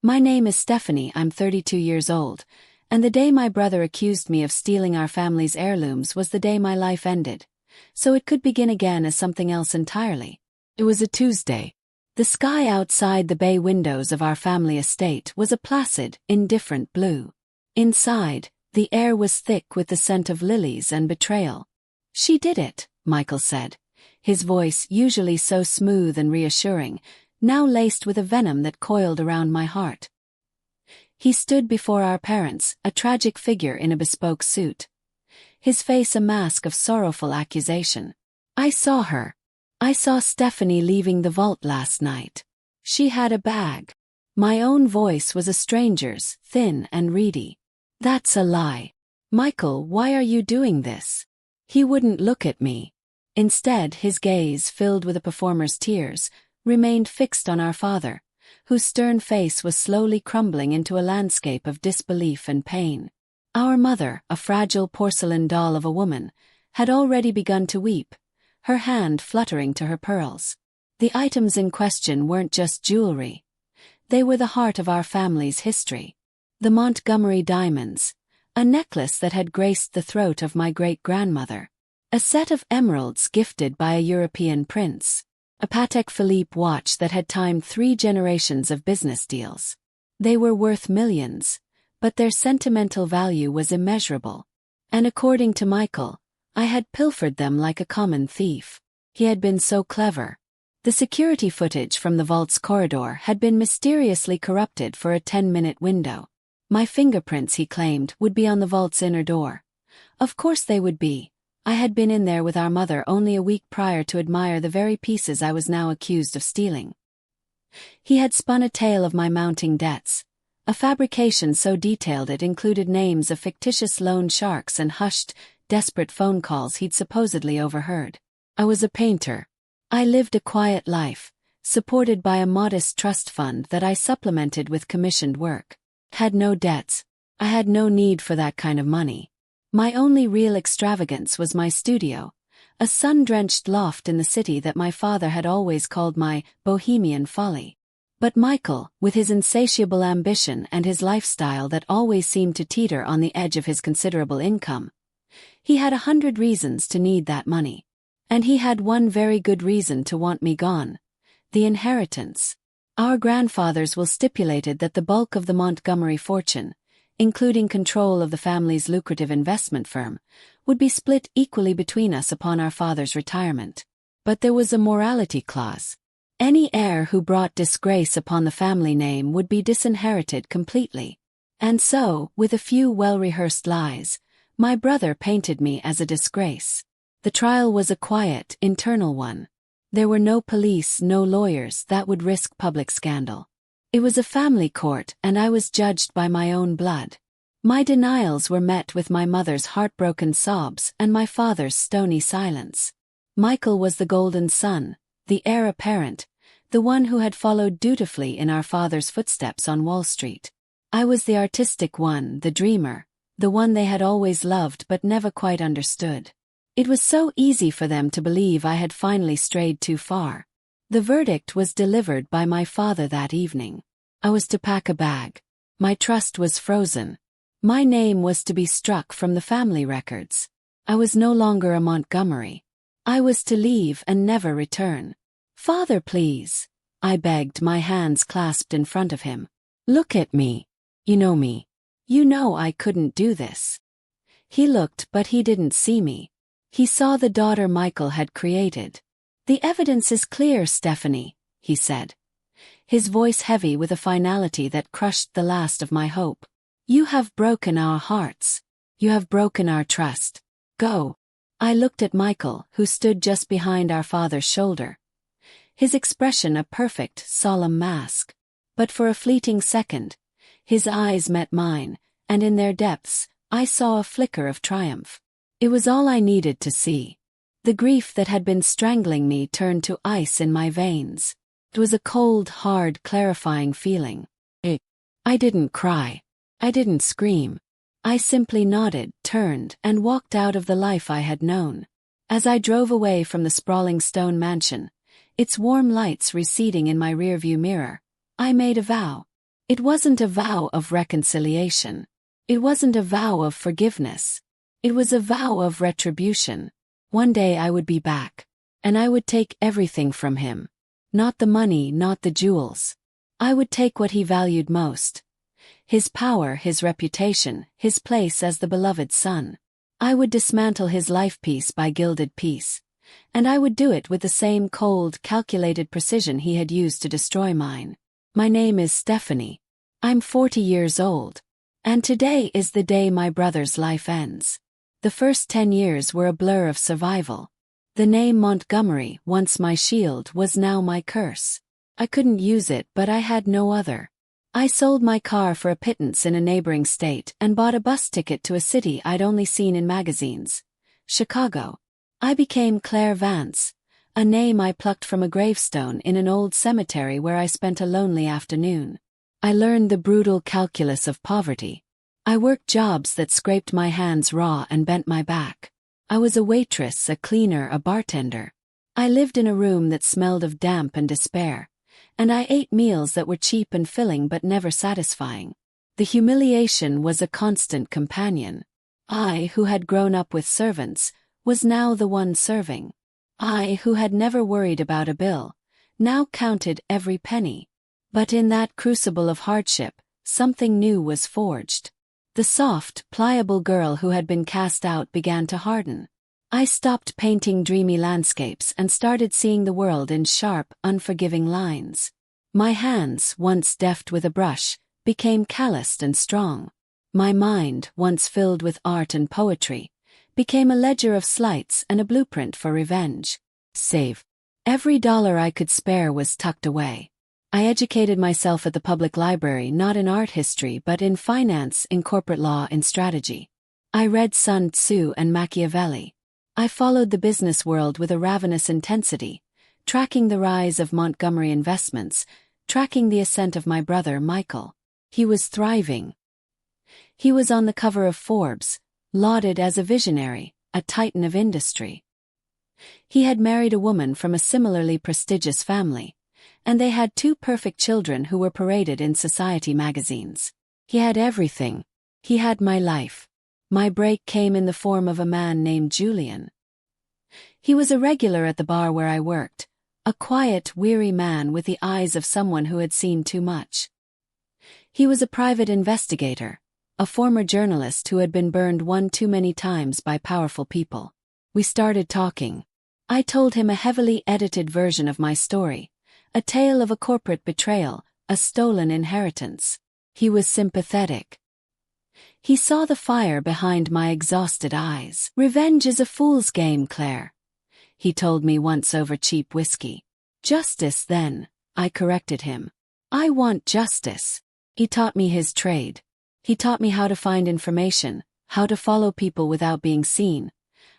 My name is Stephanie, I'm 32 years old, and the day my brother accused me of stealing our family's heirlooms was the day my life ended, so it could begin again as something else entirely. It was a Tuesday. The sky outside the bay windows of our family estate was a placid, indifferent blue. Inside, the air was thick with the scent of lilies and betrayal. "She did it," Michael said, his voice, usually so smooth and reassuring, now laced with a venom that coiled around my heart. He stood before our parents, a tragic figure in a bespoke suit, his face a mask of sorrowful accusation. "I saw her. I saw Stephanie leaving the vault last night. She had a bag." My own voice was a stranger's, thin and reedy. "That's a lie. Michael, why are you doing this?" He wouldn't look at me. Instead, his gaze, filled with a performer's tears, remained fixed on our father, whose stern face was slowly crumbling into a landscape of disbelief and pain. Our mother, a fragile porcelain doll of a woman, had already begun to weep, her hand fluttering to her pearls. The items in question weren't just jewelry. They were the heart of our family's history. The Montgomery diamonds, a necklace that had graced the throat of my great-grandmother, a set of emeralds gifted by a European prince, a Patek Philippe watch that had timed 3 generations of business deals. They were worth millions, but their sentimental value was immeasurable. And according to Michael, I had pilfered them like a common thief. He had been so clever. The security footage from the vault's corridor had been mysteriously corrupted for a 10-minute window. My fingerprints, he claimed, would be on the vault's inner door. Of course they would be. I had been in there with our mother only a week prior to admire the very pieces I was now accused of stealing. He had spun a tale of my mounting debts, a fabrication so detailed it included names of fictitious loan sharks and hushed, desperate phone calls he'd supposedly overheard. I was a painter. I lived a quiet life, supported by a modest trust fund that I supplemented with commissioned work. Had no debts. I had no need for that kind of money. My only real extravagance was my studio, a sun-drenched loft in the city that my father had always called my bohemian folly. But Michael, with his insatiable ambition and his lifestyle that always seemed to teeter on the edge of his considerable income, he had 100 reasons to need that money. And he had one very good reason to want me gone: the inheritance. Our grandfathers will stipulated that the bulk of the Montgomery fortune, including control of the family's lucrative investment firm, would be split equally between us upon our father's retirement. But there was a morality clause. Any heir who brought disgrace upon the family name would be disinherited completely. And so, with a few well-rehearsed lies, my brother painted me as a disgrace. The trial was a quiet, internal one. There were no police, no lawyers that would risk public scandal. It was a family court, and I was judged by my own blood. My denials were met with my mother's heartbroken sobs and my father's stony silence. Michael was the golden son, the heir apparent, the one who had followed dutifully in our father's footsteps on Wall Street. I was the artistic one, the dreamer, the one they had always loved but never quite understood. It was so easy for them to believe I had finally strayed too far. The verdict was delivered by my father that evening. I was to pack a bag. My trust was frozen. My name was to be struck from the family records. I was no longer a Montgomery. I was to leave and never return. "Father, please," I begged, my hands clasped in front of him. "Look at me. You know me. You know I couldn't do this." He looked, but he didn't see me. He saw the daughter Michael had created. "The evidence is clear, Stephanie," he said, his voice heavy with a finality that crushed the last of my hope. "You have broken our hearts. You have broken our trust. Go." I looked at Michael, who stood just behind our father's shoulder, his expression a perfect, solemn mask. But for a fleeting second, his eyes met mine, and in their depths, I saw a flicker of triumph. It was all I needed to see. The grief that had been strangling me turned to ice in my veins. It was a cold, hard, clarifying feeling. I didn't cry. I didn't scream. I simply nodded, turned, and walked out of the life I had known. As I drove away from the sprawling stone mansion, its warm lights receding in my rearview mirror, I made a vow. It wasn't a vow of reconciliation. It wasn't a vow of forgiveness. It was a vow of retribution. One day I would be back, and I would take everything from him. Not the money, not the jewels. I would take what he valued most. His power, his reputation, his place as the beloved son. I would dismantle his life piece by gilded piece. And I would do it with the same cold, calculated precision he had used to destroy mine. My name is Stephanie. I'm 40 years old. And today is the day my brother's life ends. The first 10 years were a blur of survival. The name Montgomery, once my shield, was now my curse. I couldn't use it, but I had no other. I sold my car for a pittance in a neighboring state and bought a bus ticket to a city I'd only seen in magazines. Chicago. I became Claire Vance, a name I plucked from a gravestone in an old cemetery where I spent a lonely afternoon. I learned the brutal calculus of poverty. I worked jobs that scraped my hands raw and bent my back. I was a waitress, a cleaner, a bartender. I lived in a room that smelled of damp and despair, and I ate meals that were cheap and filling but never satisfying. The humiliation was a constant companion. I, who had grown up with servants, was now the one serving. I, who had never worried about a bill, now counted every penny. But in that crucible of hardship, something new was forged. The soft, pliable girl who had been cast out began to harden. I stopped painting dreamy landscapes and started seeing the world in sharp, unforgiving lines. My hands, once deft with a brush, became calloused and strong. My mind, once filled with art and poetry, became a ledger of slights and a blueprint for revenge. Save. Every dollar I could spare was tucked away. I educated myself at the public library, not in art history but in finance, in corporate law, in strategy. I read Sun Tzu and Machiavelli. I followed the business world with a ravenous intensity, tracking the rise of Montgomery Investments, tracking the ascent of my brother Michael. He was thriving. He was on the cover of Forbes, lauded as a visionary, a titan of industry. He had married a woman from a similarly prestigious family, and they had 2 perfect children who were paraded in society magazines. He had everything. He had my life. My break came in the form of a man named Julian. He was a regular at the bar where I worked, a quiet, weary man with the eyes of someone who had seen too much. He was a private investigator, a former journalist who had been burned one too many times by powerful people. We started talking. I told him a heavily edited version of my story, a tale of a corporate betrayal, a stolen inheritance. He was sympathetic. He saw the fire behind my exhausted eyes. "Revenge is a fool's game, Claire," he told me once over cheap whiskey. "Justice, then," I corrected him. "I want justice." He taught me his trade. He taught me how to find information, how to follow people without being seen,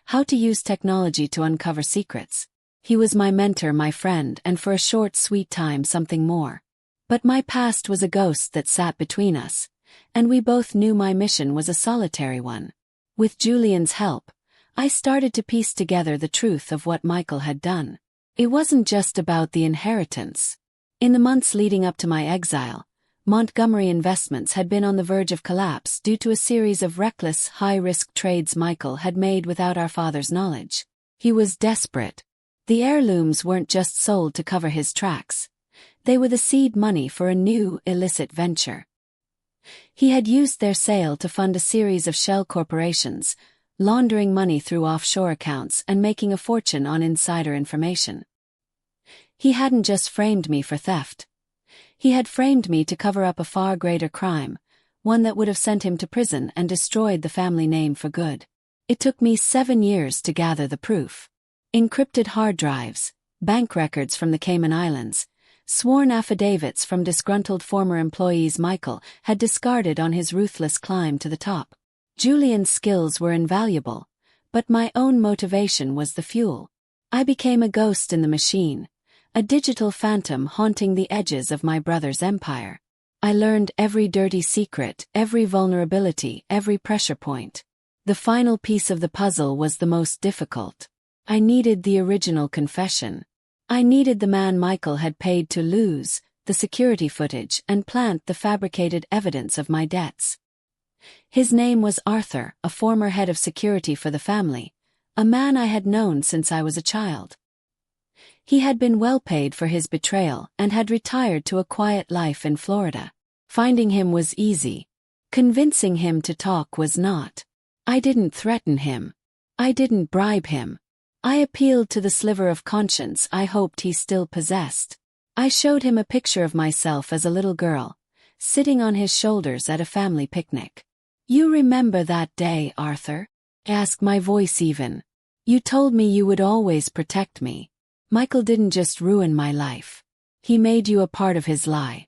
how to use technology to uncover secrets. He was my mentor, my friend, and for a short, sweet time something more. But my past was a ghost that sat between us, and we both knew my mission was a solitary one. With Julian's help, I started to piece together the truth of what Michael had done. It wasn't just about the inheritance. In the months leading up to my exile, Montgomery Investments had been on the verge of collapse due to a series of reckless, high-risk trades Michael had made without our father's knowledge. He was desperate. The heirlooms weren't just sold to cover his tracks. They were the seed money for a new, illicit venture. He had used their sale to fund a series of shell corporations, laundering money through offshore accounts and making a fortune on insider information. He hadn't just framed me for theft. He had framed me to cover up a far greater crime, one that would have sent him to prison and destroyed the family name for good. It took me 7 years to gather the proof. Encrypted hard drives, bank records from the Cayman Islands, sworn affidavits from disgruntled former employees Michael had discarded on his ruthless climb to the top. Julian's skills were invaluable, but my own motivation was the fuel. I became a ghost in the machine, a digital phantom haunting the edges of my brother's empire. I learned every dirty secret, every vulnerability, every pressure point. The final piece of the puzzle was the most difficult. I needed the original confession. I needed the man Michael had paid to lose, the security footage and plant the fabricated evidence of my debts. His name was Arthur, a former head of security for the family, a man I had known since I was a child. He had been well paid for his betrayal and had retired to a quiet life in Florida. Finding him was easy. Convincing him to talk was not. I didn't threaten him. I didn't bribe him. I appealed to the sliver of conscience I hoped he still possessed. I showed him a picture of myself as a little girl, sitting on his shoulders at a family picnic. "You remember that day, Arthur?" asked, my voice even. "You told me you would always protect me. Michael didn't just ruin my life. He made you a part of his lie.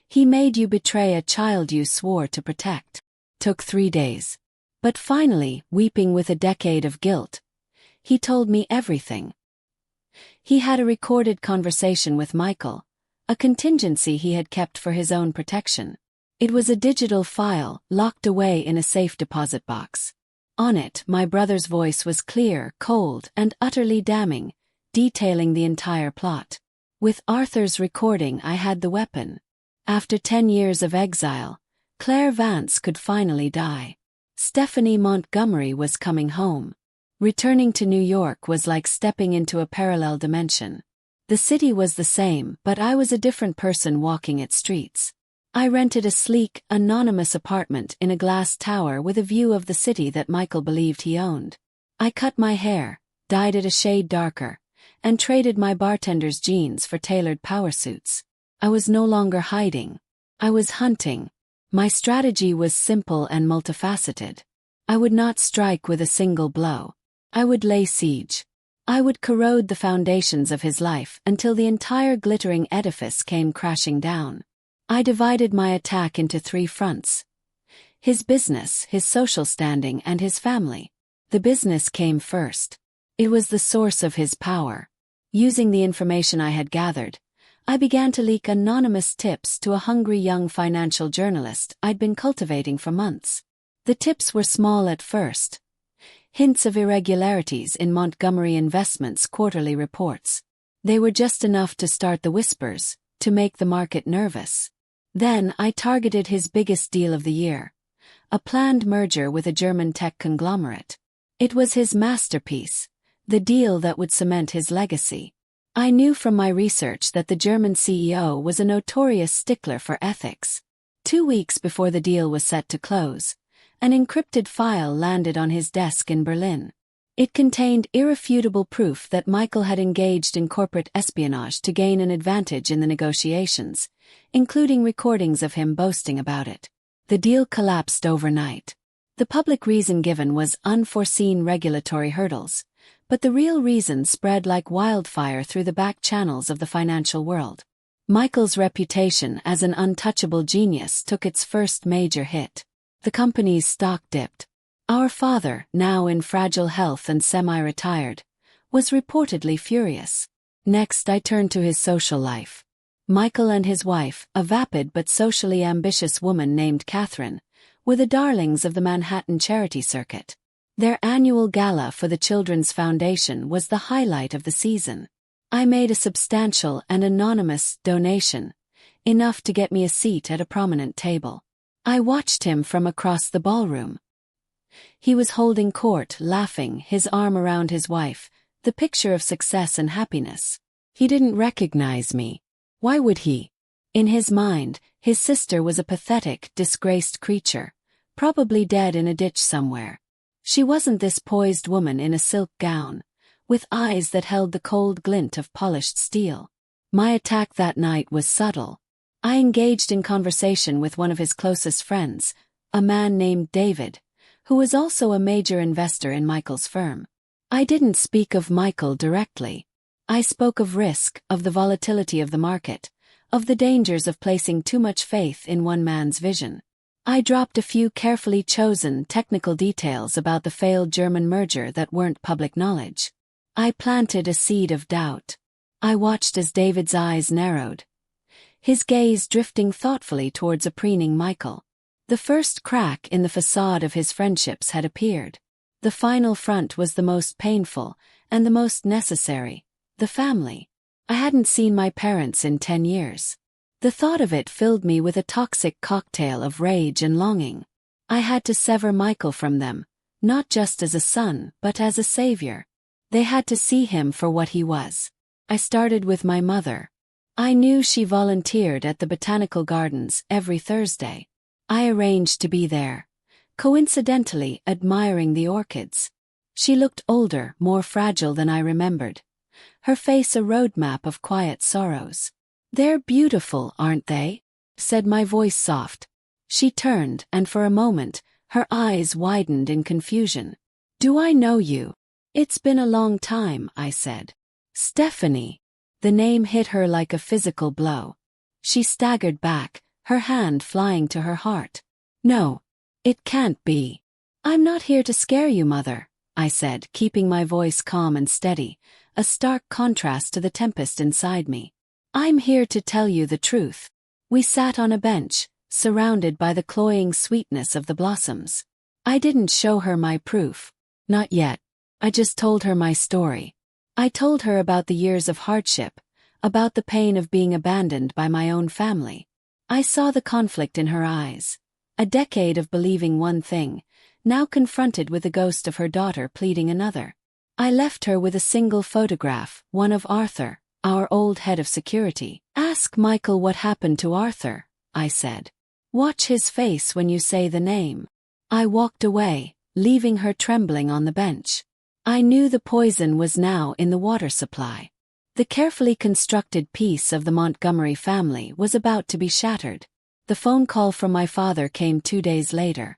He made you betray a child you swore to protect." Took 3 days. But finally, weeping with a decade of guilt, he told me everything. He had a recorded conversation with Michael, a contingency he had kept for his own protection. It was a digital file, locked away in a safe deposit box. On it, my brother's voice was clear, cold, and utterly damning, detailing the entire plot. With Arthur's recording, I had the weapon. After 10 years of exile, Claire Vance could finally die. Stephanie Montgomery was coming home. Returning to New York was like stepping into a parallel dimension. The city was the same, but I was a different person walking its streets. I rented a sleek, anonymous apartment in a glass tower with a view of the city that Michael believed he owned. I cut my hair, dyed it a shade darker, and traded my bartender's jeans for tailored power suits. I was no longer hiding. I was hunting. My strategy was simple and multifaceted. I would not strike with a single blow. I would lay siege. I would corrode the foundations of his life until the entire glittering edifice came crashing down. I divided my attack into 3 fronts: his business, his social standing, and his family. The business came first. It was the source of his power. Using the information I had gathered, I began to leak anonymous tips to a hungry young financial journalist I'd been cultivating for months. The tips were small at first. Hints of irregularities in Montgomery Investments' quarterly reports. They were just enough to start the whispers, to make the market nervous. Then I targeted his biggest deal of the year, a planned merger with a German tech conglomerate. It was his masterpiece, the deal that would cement his legacy. I knew from my research that the German CEO was a notorious stickler for ethics. 2 weeks before the deal was set to close, an encrypted file landed on his desk in Berlin. It contained irrefutable proof that Michael had engaged in corporate espionage to gain an advantage in the negotiations, including recordings of him boasting about it. The deal collapsed overnight. The public reason given was unforeseen regulatory hurdles, but the real reason spread like wildfire through the back channels of the financial world. Michael's reputation as an untouchable genius took its first major hit. The company's stock dipped. Our father, now in fragile health and semi-retired, was reportedly furious. Next, I turned to his social life. Michael and his wife, a vapid but socially ambitious woman named Catherine, were the darlings of the Manhattan charity circuit. Their annual gala for the Children's Foundation was the highlight of the season. I made a substantial and anonymous donation, enough to get me a seat at a prominent table. I watched him from across the ballroom. He was holding court, laughing, his arm around his wife, the picture of success and happiness. He didn't recognize me. Why would he? In his mind, his sister was a pathetic, disgraced creature, probably dead in a ditch somewhere. She wasn't this poised woman in a silk gown, with eyes that held the cold glint of polished steel. My attack that night was subtle. I engaged in conversation with one of his closest friends, a man named David, who was also a major investor in Michael's firm. I didn't speak of Michael directly. I spoke of risk, of the volatility of the market, of the dangers of placing too much faith in one man's vision. I dropped a few carefully chosen technical details about the failed German merger that weren't public knowledge. I planted a seed of doubt. I watched as David's eyes narrowed, his gaze drifting thoughtfully towards a preening Michael. The first crack in the facade of his friendships had appeared. The final front was the most painful, and the most necessary: the family. I hadn't seen my parents in 10 years. The thought of it filled me with a toxic cocktail of rage and longing. I had to sever Michael from them, not just as a son, but as a savior. They had to see him for what he was. I started with my mother. I knew she volunteered at the botanical gardens every Thursday. I arranged to be there, coincidentally admiring the orchids. She looked older, more fragile than I remembered. Her face a roadmap of quiet sorrows. "They're beautiful, aren't they?" said my voice soft. She turned, and for a moment, her eyes widened in confusion. "Do I know you?" "It's been a long time," I said. "Stephanie." The name hit her like a physical blow. She staggered back, her hand flying to her heart. "No, it can't be." "I'm not here to scare you, Mother," I said, keeping my voice calm and steady, a stark contrast to the tempest inside me. "I'm here to tell you the truth." We sat on a bench, surrounded by the cloying sweetness of the blossoms. I didn't show her my proof. Not yet. I just told her my story. I told her about the years of hardship, about the pain of being abandoned by my own family. I saw the conflict in her eyes. A decade of believing one thing, now confronted with the ghost of her daughter pleading another. I left her with a single photograph, one of Arthur, our old head of security. "Ask Michael what happened to Arthur," I said. "Watch his face when you say the name." I walked away, leaving her trembling on the bench. I knew the poison was now in the water supply. The carefully constructed peace of the Montgomery family was about to be shattered. The phone call from my father came 2 days later.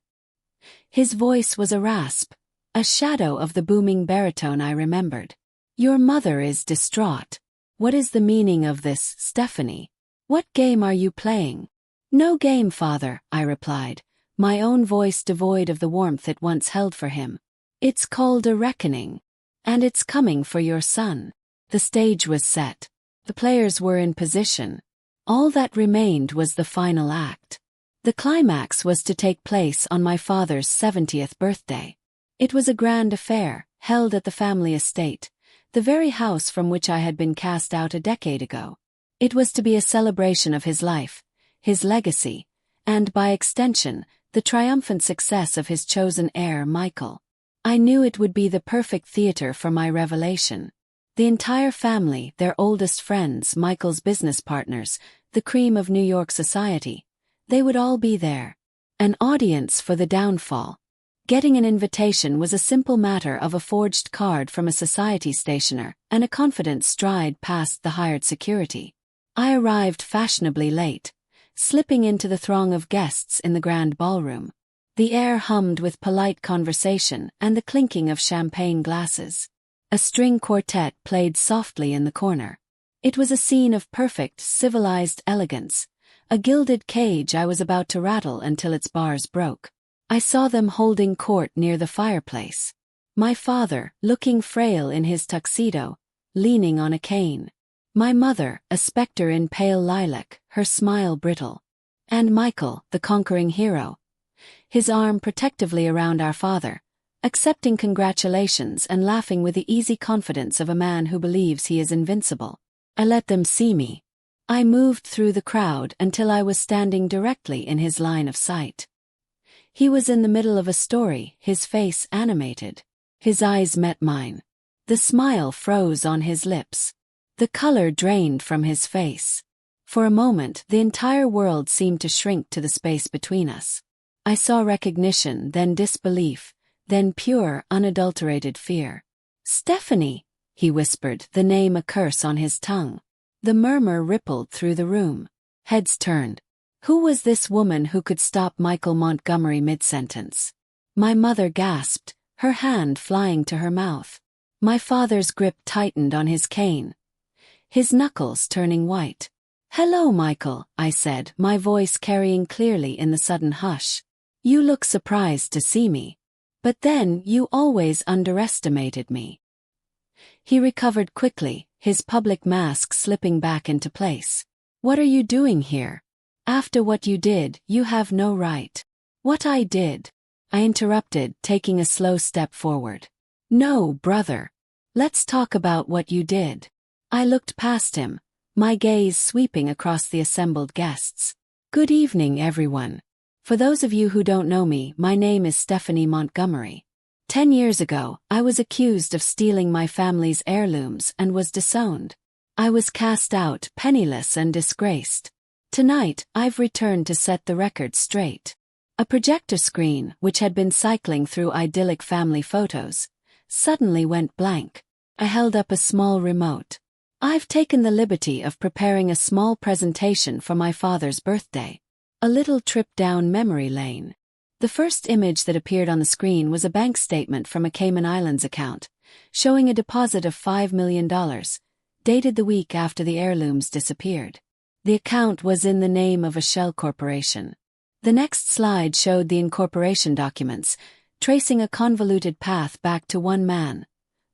His voice was a rasp, a shadow of the booming baritone I remembered. "Your mother is distraught. What is the meaning of this, Stephanie? What game are you playing?" "No game, Father," I replied, my own voice devoid of the warmth it once held for him. "It's called a reckoning. And it's coming for your son." The stage was set. The players were in position. All that remained was the final act. The climax was to take place on my father's 70th birthday. It was a grand affair, held at the family estate, the very house from which I had been cast out a decade ago. It was to be a celebration of his life, his legacy, and by extension, the triumphant success of his chosen heir, Michael. I knew it would be the perfect theater for my revelation. The entire family, their oldest friends, Michael's business partners, the cream of New York society, they would all be there. An audience for the downfall. Getting an invitation was a simple matter of a forged card from a society stationer and a confident stride past the hired security. I arrived fashionably late, slipping into the throng of guests in the grand ballroom. The air hummed with polite conversation and the clinking of champagne glasses. A string quartet played softly in the corner. It was a scene of perfect, civilized elegance, a gilded cage I was about to rattle until its bars broke. I saw them holding court near the fireplace. My father, looking frail in his tuxedo, leaning on a cane. My mother, a spectre in pale lilac, her smile brittle. And Michael, the conquering hero, his arm protectively around our father, accepting congratulations and laughing with the easy confidence of a man who believes he is invincible. I let them see me. I moved through the crowd until I was standing directly in his line of sight. He was in the middle of a story, his face animated. His eyes met mine. The smile froze on his lips. The color drained from his face. For a moment, the entire world seemed to shrink to the space between us. I saw recognition, then disbelief, then pure, unadulterated fear. "Stephanie," he whispered, the name a curse on his tongue. The murmur rippled through the room. Heads turned. Who was this woman who could stop Michael Montgomery mid-sentence? My mother gasped, her hand flying to her mouth. My father's grip tightened on his cane, his knuckles turning white. "Hello, Michael," I said, my voice carrying clearly in the sudden hush. "You look surprised to see me. But then you always underestimated me." He recovered quickly, his public mask slipping back into place. "What are you doing here? After what you did, you have no right." "What I did?" I interrupted, taking a slow step forward. "No, brother. Let's talk about what you did." I looked past him, my gaze sweeping across the assembled guests. Good evening, everyone. For those of you who don't know me, my name is Stephanie Montgomery. 10 years ago, I was accused of stealing my family's heirlooms and was disowned. I was cast out, penniless and disgraced. Tonight, I've returned to set the record straight. A projector screen, which had been cycling through idyllic family photos, suddenly went blank. I held up a small remote. I've taken the liberty of preparing a small presentation for my father's birthday. A little trip down memory lane. The first image that appeared on the screen was a bank statement from a Cayman Islands account, showing a deposit of $5 million, dated the week after the heirlooms disappeared. The account was in the name of a shell corporation. The next slide showed the incorporation documents, tracing a convoluted path back to one man,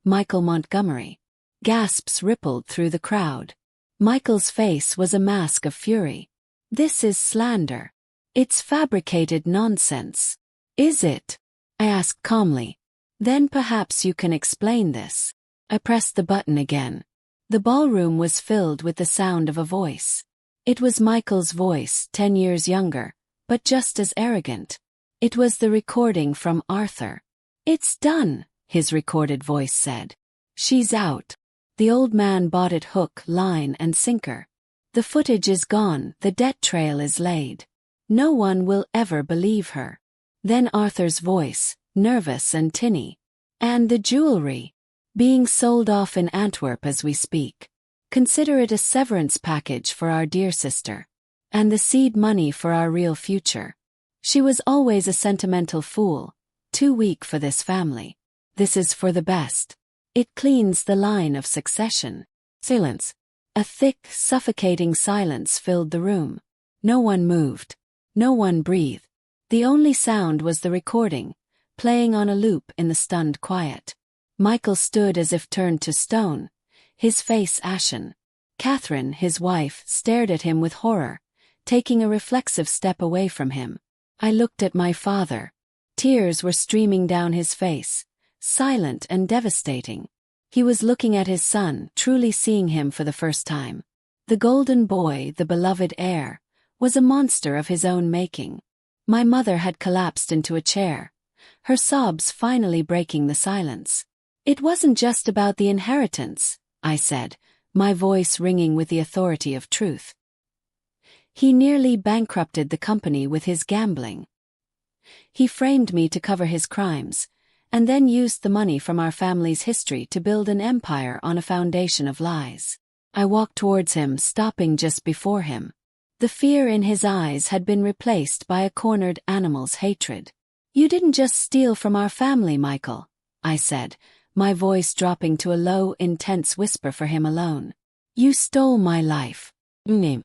Michael Montgomery. Gasps rippled through the crowd. Michael's face was a mask of fury. This is slander. It's fabricated nonsense. Is it? I asked calmly. Then perhaps you can explain this. I pressed the button again. The ballroom was filled with the sound of a voice. It was Michael's voice, 10 years younger, but just as arrogant. It was the recording from Arthur. It's done, his recorded voice said. She's out. The old man bought it hook, line, and sinker. The footage is gone, the debt trail is laid. No one will ever believe her. Then Arthur's voice, nervous and tinny. And the jewelry. Being sold off in Antwerp as we speak. Consider it a severance package for our dear sister. And the seed money for our real future. She was always a sentimental fool, too weak for this family. This is for the best. It cleans the line of succession. Silence. A thick, suffocating silence filled the room. No one moved. No one breathed. The only sound was the recording, playing on a loop in the stunned quiet. Michael stood as if turned to stone, his face ashen. Catherine, his wife, stared at him with horror, taking a reflexive step away from him. I looked at my father. Tears were streaming down his face, silent and devastating. He was looking at his son, truly seeing him for the first time. The golden boy, the beloved heir, was a monster of his own making. My mother had collapsed into a chair, her sobs finally breaking the silence. It wasn't just about the inheritance, I said, my voice ringing with the authority of truth. He nearly bankrupted the company with his gambling. He framed me to cover his crimes, and then used the money from our family's history to build an empire on a foundation of lies. I walked towards him, stopping just before him. The fear in his eyes had been replaced by a cornered animal's hatred. You didn't just steal from our family, Michael, I said, my voice dropping to a low, intense whisper for him alone. You stole my life. 10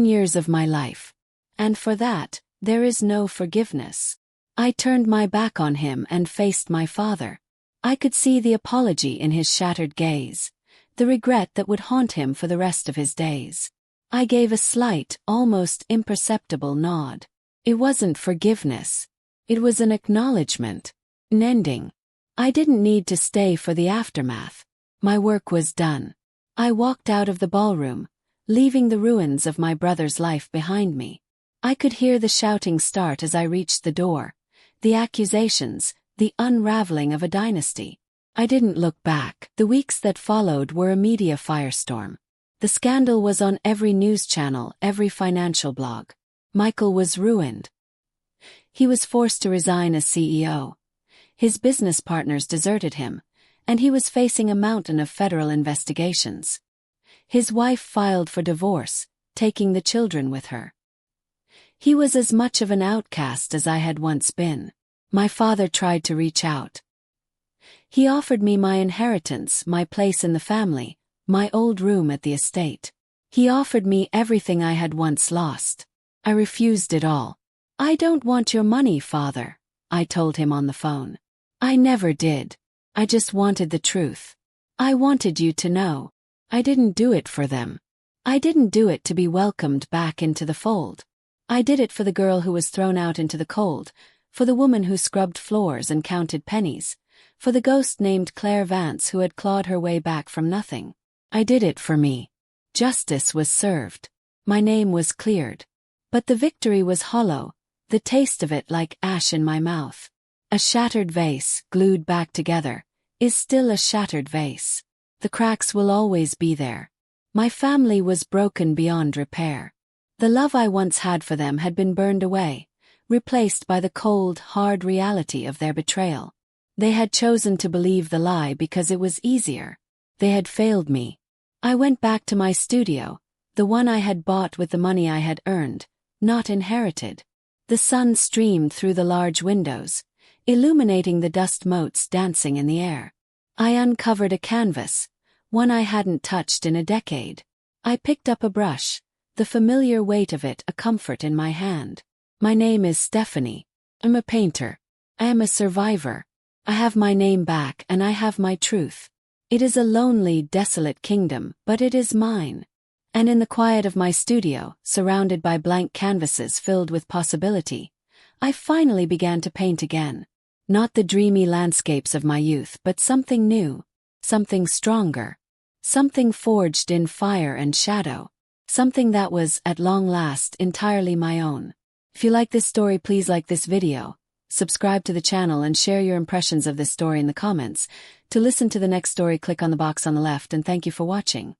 years of my life. And for that, there is no forgiveness. I turned my back on him and faced my father. I could see the apology in his shattered gaze, the regret that would haunt him for the rest of his days. I gave a slight, almost imperceptible nod. It wasn't forgiveness. It was an acknowledgement. An ending. I didn't need to stay for the aftermath. My work was done. I walked out of the ballroom, leaving the ruins of my brother's life behind me. I could hear the shouting start as I reached the door, the accusations, the unraveling of a dynasty. I didn't look back. The weeks that followed were a media firestorm. The scandal was on every news channel, every financial blog. Michael was ruined. He was forced to resign as CEO. His business partners deserted him, and he was facing a mountain of federal investigations. His wife filed for divorce, taking the children with her. He was as much of an outcast as I had once been. My father tried to reach out. He offered me my inheritance, my place in the family, my old room at the estate. He offered me everything I had once lost. I refused it all. I don't want your money, father, I told him on the phone. I never did. I just wanted the truth. I wanted you to know. I didn't do it for them. I didn't do it to be welcomed back into the fold. I did it for the girl who was thrown out into the cold, for the woman who scrubbed floors and counted pennies, for the ghost named Claire Vance who had clawed her way back from nothing. I did it for me. Justice was served. My name was cleared. But the victory was hollow, the taste of it like ash in my mouth. A shattered vase, glued back together, is still a shattered vase. The cracks will always be there. My family was broken beyond repair. The love I once had for them had been burned away, replaced by the cold, hard reality of their betrayal. They had chosen to believe the lie because it was easier. They had failed me. I went back to my studio, the one I had bought with the money I had earned, not inherited. The sun streamed through the large windows, illuminating the dust motes dancing in the air. I uncovered a canvas, one I hadn't touched in a decade. I picked up a brush, the familiar weight of it a comfort in my hand. My name is Stephanie. I'm a painter. I am a survivor. I have my name back and I have my truth. It is a lonely, desolate kingdom, but it is mine. And in the quiet of my studio, surrounded by blank canvases filled with possibility, I finally began to paint again. Not the dreamy landscapes of my youth, but something new, something stronger, something forged in fire and shadow, something that was, at long last, entirely my own. If you like this story, please like this video, subscribe to the channel and share your impressions of this story in the comments. To listen to the next story, click on the box on the left, and thank you for watching.